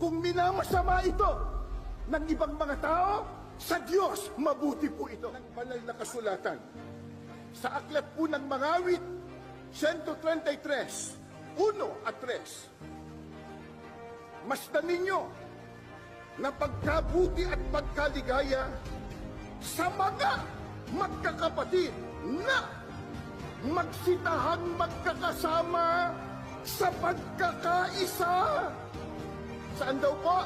Kung minamasama ito ng ibang mga tao, sa Diyos mabuti po ito. Ng banal na kasulatan, sa aklat po ng Mangawit, 133, 1 at 3. Masdan ninyo na pagkabuti at pagkaligaya sa mga magkakapatid na magsitahang magkakasama sa pagkakaisa. Saan daw po?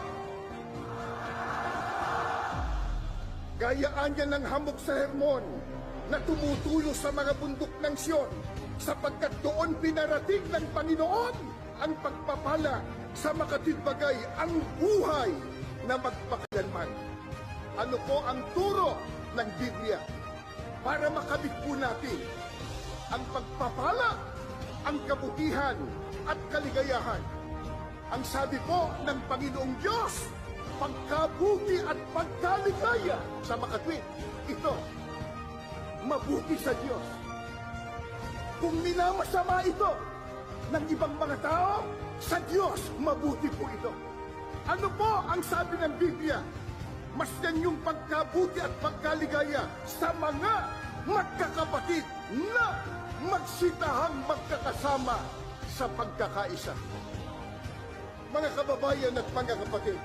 Gayaan niya ng hamog sa Hermon na tumutulo sa mga bundok ng Sion, sapagkat doon pinarating ng Panginoon ang pagpapala sa makatibagay ang buhay na magpakailanman. Ano po ang turo ng Biblia para makamit po natin ang pagpapala, ang kabutihan at kaligayahan? Ang sabi po ng Panginoong Diyos, pagkabuti at pagkaligaya sa makatwid. Ito, mabuti sa Diyos. Kung minamasama ito ng ibang mga tao, sa Diyos mabuti po ito. Ano po ang sabi ng Biblia? Masdan yung pagkabuti at pagkaligaya sa mga magkakapatid na magsitahang magkakasama sa pagkakaisa. Mga kababayan at mga kapatid,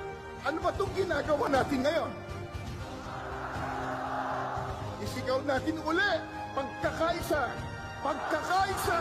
ano ba itong ginagawa natin ngayon? Isigaw natin uli, pagkakaisa, pagkakaisa.